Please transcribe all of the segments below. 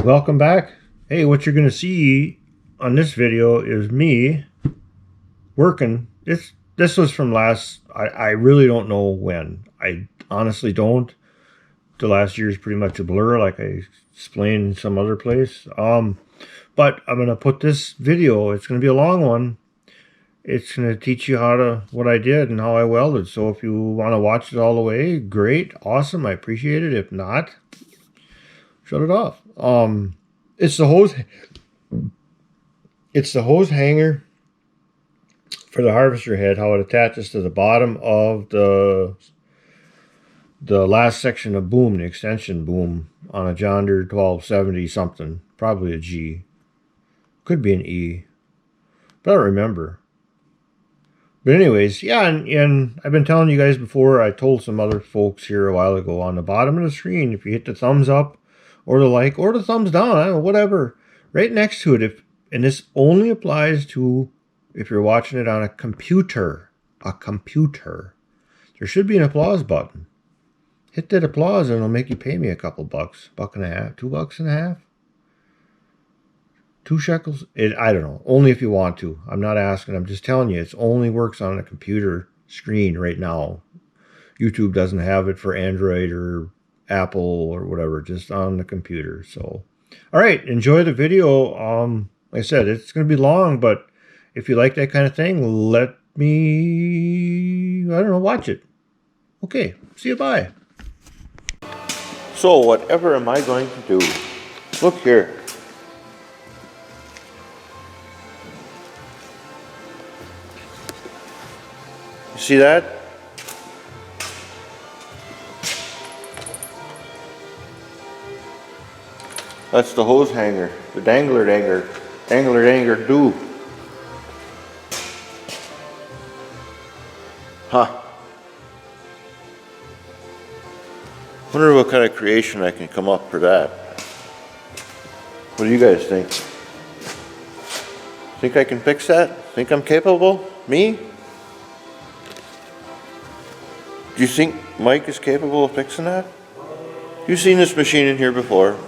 Welcome back. Hey, what you're going to see on this video is me working. This was from I really don't know when. I honestly don't. The last year is pretty much a blur, like I explained in some other place. But I'm going to put this video, it's going to be a long one. It's going to teach you what I did and how I welded. So if you want to watch it all the way, great, awesome, I appreciate it. If not, shut it off. It's the hose hanger for the harvester head, how it attaches to the bottom of the last section of boom, the extension boom on a John Deere 1270 something, probably a G. Could be an E, but I don't remember. But anyways, yeah, and I've been telling you guys before, I told some other folks here a while ago, on the bottom of the screen, if you hit the thumbs up or the like or the thumbs down, I don't know, whatever, right next to it, and this only applies to if you're watching it on a computer, there should be an applause button. Hit that applause and it'll make you pay me a couple bucks, $1.50, $2.50. 2 shekels? I don't know. Only if you want to. I'm not asking. I'm just telling you. It only works on a computer screen right now. YouTube doesn't have it for Android or Apple or whatever. Just on the computer. So, all right. Enjoy the video. Like I said, it's going to be long, but if you like that kind of thing, let me, I don't know, watch it. Okay. See you. Bye. So, whatever am I going to do? Look here. You see that? That's the hose hanger, the dangler do. Huh. Wonder what kind of creation I can come up for that. What do you guys think? Think I can fix that? Think I'm capable? Me? Do you think Mike is capable of fixing that? You've seen this machine in here before.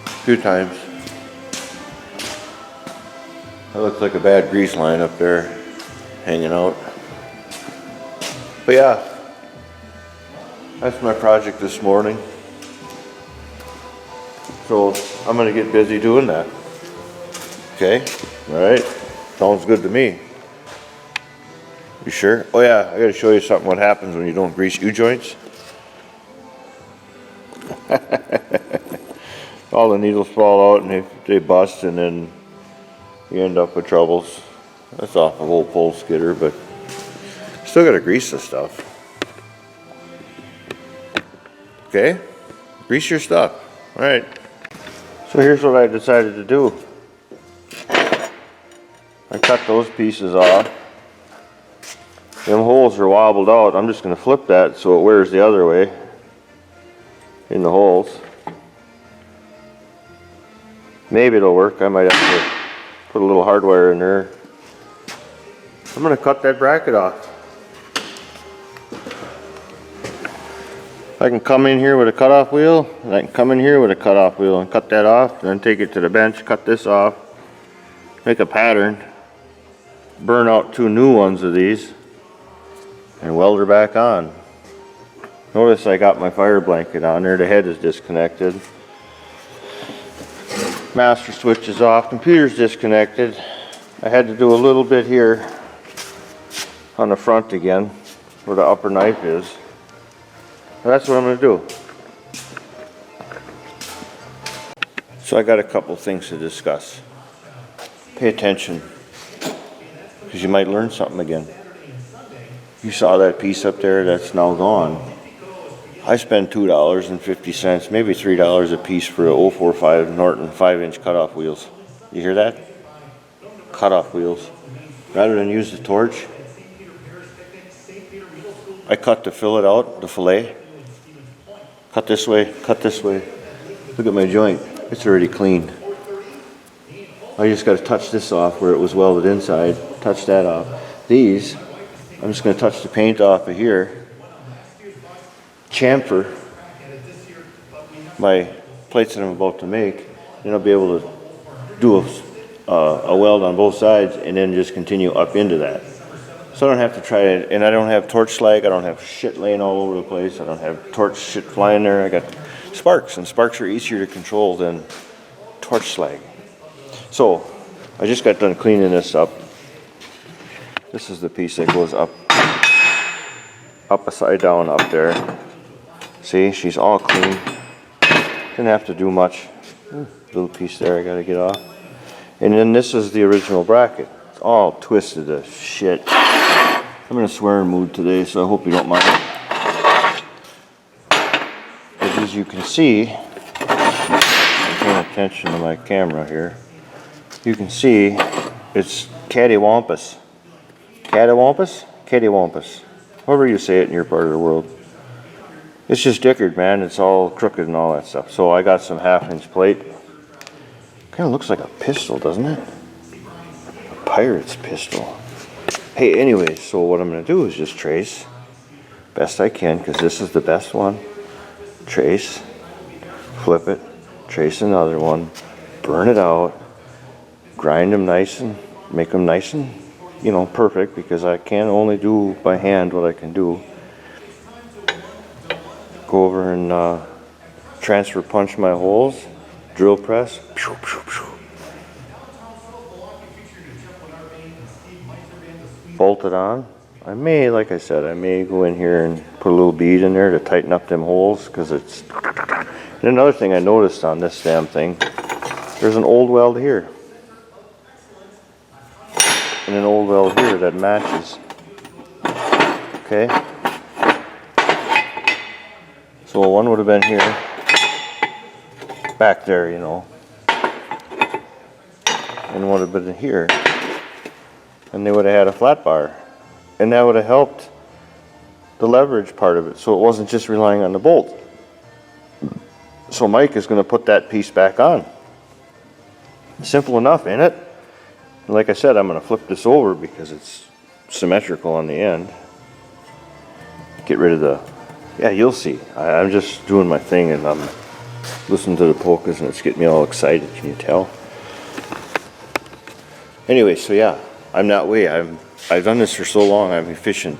A few times. That looks like a bad grease line up there hanging out. But yeah, that's my project this morning. So I'm going to get busy doing that. Okay? Alright. Sounds good to me. You sure? Oh yeah, I gotta show you something what happens when you don't grease U-joints. All the needles fall out and they bust, and then you end up with troubles. That's off of old pole skidder, but still gotta grease the stuff. Okay? Grease your stuff. Alright. So here's what I decided to do. I cut those pieces off. Them holes are wobbled out. I'm just going to flip that so it wears the other way in the holes. Maybe it'll work. I might have to put a little hardwire in there. I'm going to cut that bracket off. I can come in here with a cutoff wheel, and I can come in here with a cutoff wheel and cut that off, and then take it to the bench, cut this off, make a pattern, burn out 2 new ones of these, and weld her back on. Notice I got my fire blanket on there. The head is disconnected. Master switch is off. Computer's disconnected. I had to do a little bit here on the front again where the upper knife is. So that's what I'm going to do. So I got a couple things to discuss. Pay attention, because you might learn something again. You saw that piece up there that's now gone. I spent $2.50, maybe $3 a piece for a 045 Norton 5-inch cutoff wheels. You hear that? Cutoff wheels. Rather than use the torch, I cut the fillet out, the fillet. Cut this way, cut this way. Look at my joint. It's already clean. I just got to touch this off where it was welded inside. Touch that off. These, I'm just going to touch the paint off of here. Chamfer my plates that I'm about to make, then I'll be able to do a weld on both sides and then just continue up into that. So I don't have to try it, and I don't have torch slag, I don't have shit laying all over the place, I don't have torch shit flying there. I got sparks, and sparks are easier to control than torch slag. So I just got done cleaning this up. This is the piece that goes up upside down up there. See, she's all clean. Didn't have to do much. Little piece there I gotta get off. And then this is the original bracket. It's all twisted as shit. I'm in a swearing mood today, so I hope you don't mind. But as you can see, I'm paying attention to my camera here. You can see it's cattywampus. Cattywampus? Cattywampus. However you say it in your part of the world. It's just dickered, man. It's all crooked and all that stuff. So I got some 1/2-inch plate. Kind of looks like a pistol, doesn't it? A pirate's pistol. Hey, anyways, so what I'm going to do is just trace best I can, because this is the best one. Trace, flip it, trace another one, burn it out, grind them nice and make them nice and, you know, perfect, because I can only do by hand what I can do. Go over and transfer punch my holes, drill press. Pew, pew, pew. Bolt it on. I may, like I said, I may go in here and put a little bead in there to tighten up them holes, because it's... And another thing I noticed on this damn thing, there's an old weld here. And an old weld here that matches. Okay? So one would have been here, back there, you know. And one would have been here. And they would have had a flat bar. And that would have helped the leverage part of it, so it wasn't just relying on the bolt. So Mike is going to put that piece back on. Simple enough, ain't it? And like I said, I'm going to flip this over because it's symmetrical on the end. Get rid of the... Yeah, you'll see. I'm just doing my thing, and I'm listening to the polkas, and it's getting me all excited. Can you tell? Anyway, so yeah, I'm that way. I've done this for so long, I'm efficient.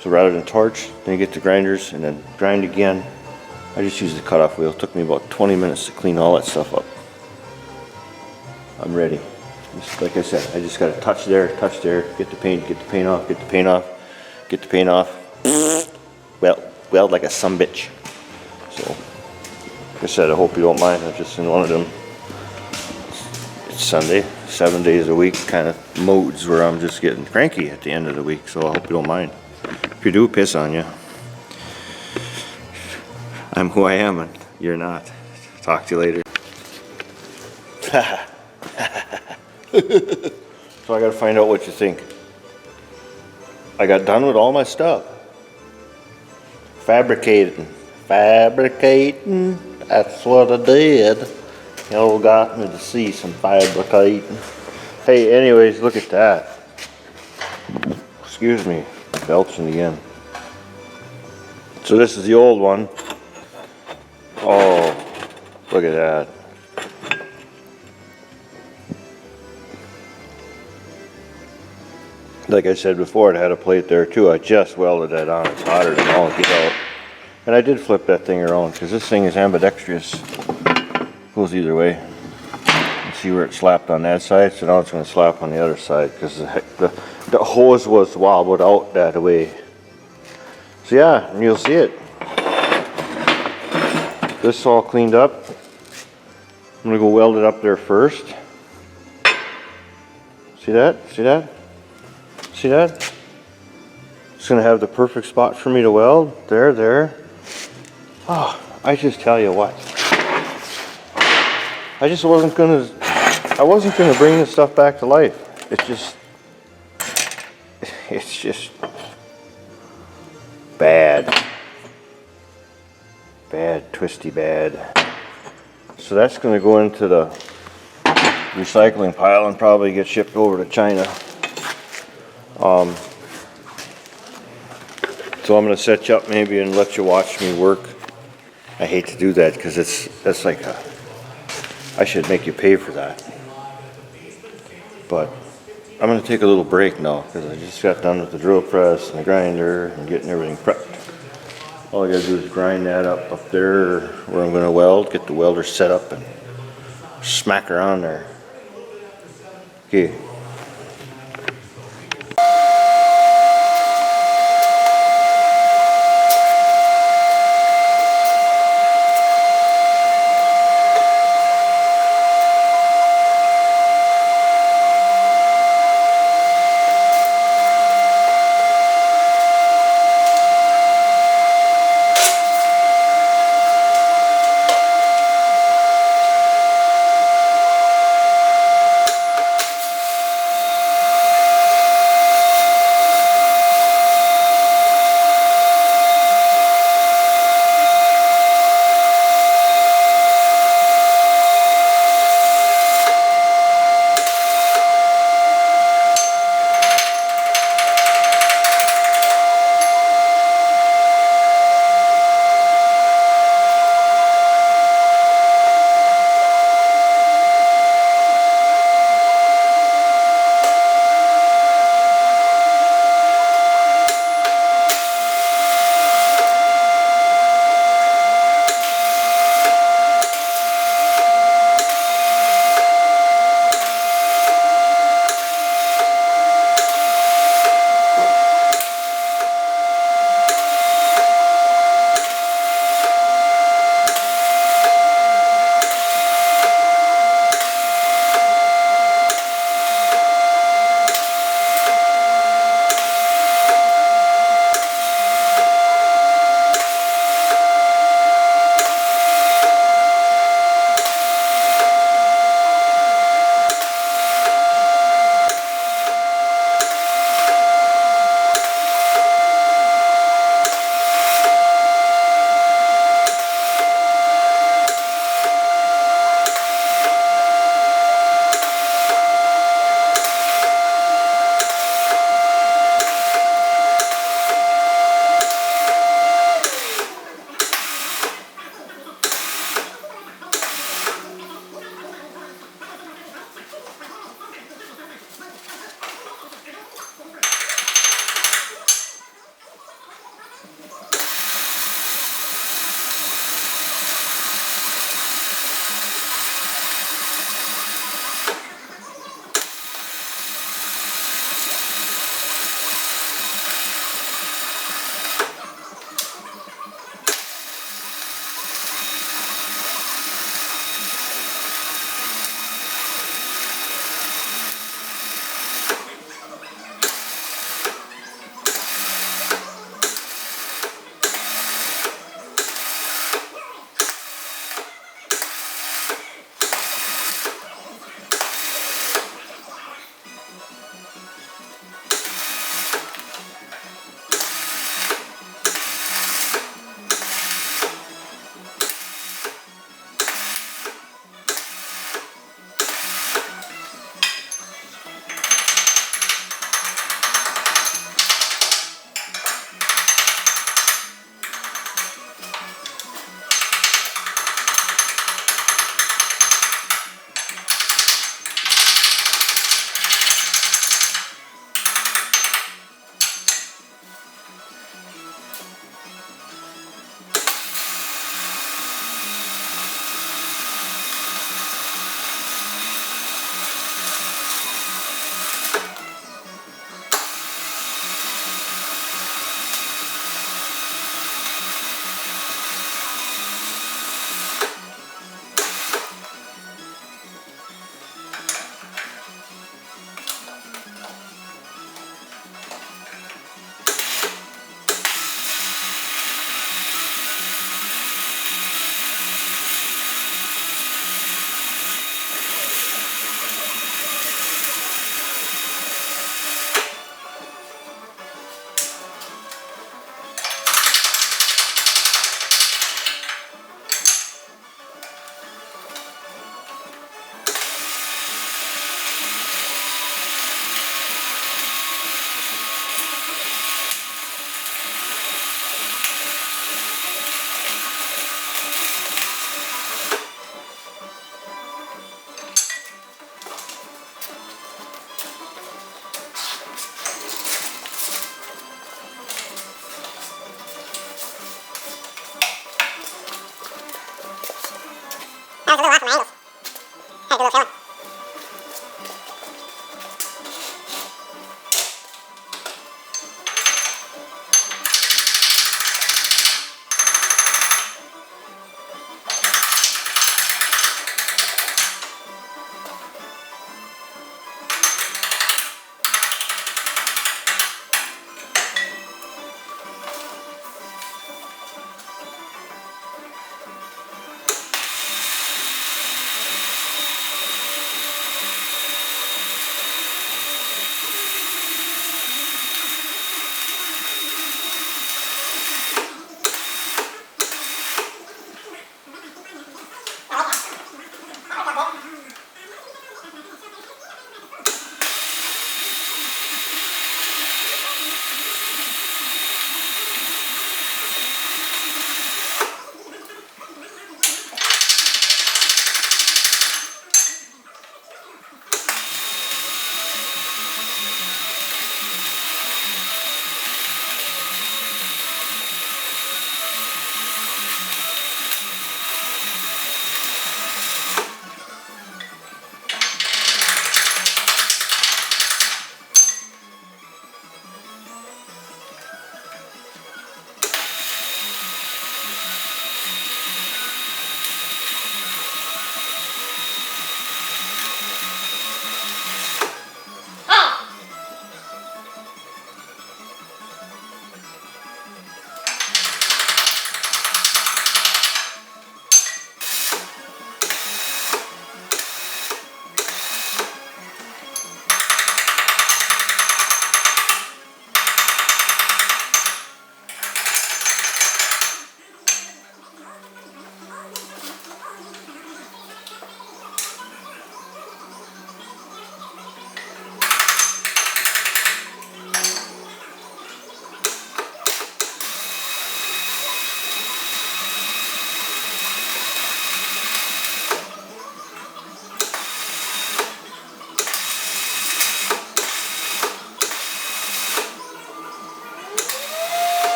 So rather than torch, then you get the grinders, and then grind again. I just use the cutoff wheel. It took me about 20 minutes to clean all that stuff up. I'm ready. Just like I said, I just got to touch there, get the paint off, get the paint off, get the paint off. Weld like a sumbitch. So, like I said, I hope you don't mind. I'm just in one of them, it's Sunday, 7 days a week kind of modes where I'm just getting cranky at the end of the week. So I hope you don't mind. If you do, piss on you. I'm who I am and you're not. Talk to you later. So I gotta find out what you think. I got done with all my stuff. Fabricating, that's what I did. Y'all got me to see some fabricating. Hey, anyways, look at that. Excuse me, belching again. So this is the old one. Oh, look at that. Like I said before, it had a plate there too. I just welded that on. It's hotter than all get out. And I did flip that thing around because this thing is ambidextrous. Goes either way. You see where it slapped on that side? So now it's going to slap on the other side because the hose was wobbled out that way. So yeah, and you'll see it. This all cleaned up. I'm going to go weld it up there first. See that? See that? See that? It's going to have the perfect spot for me to weld. There. Oh, I just tell you what. I wasn't going to bring this stuff back to life. It's just bad. Bad, twisty bad. So that's going to go into the recycling pile and probably get shipped over to China. So I'm going to set you up maybe and let you watch me work I hate to do that because that's like I should make you pay for that. But I'm going to take a little break now because I just got done with the drill press and the grinder and getting everything prepped. All I got to do is grind that up there where I'm going to weld, get the welder set up and smack her on there. Okay.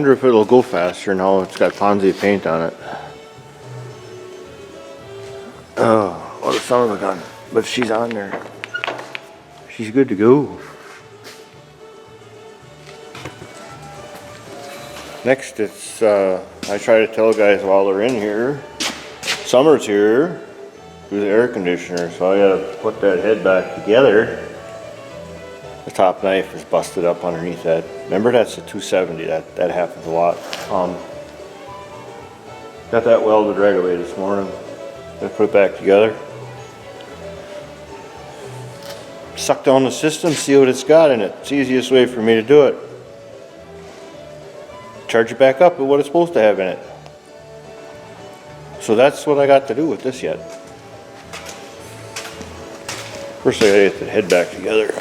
wonder if it'll go faster now it's got Ponzi paint on it. Oh, what a son of a gun. But she's on there. She's good to go. Next, it's, I try to tell guys while they're in here, summer's here, do the air conditioner, so I gotta put that head back together. The top knife is busted up underneath that. Remember, that's a 270, that happens a lot. Got that welded right away this morning. Gotta put it back together. Suck down the system, see what it's got in it. It's the easiest way for me to do it. Charge it back up with what it's supposed to have in it. So that's what I got to do with this yet. First I gotta get the head back together.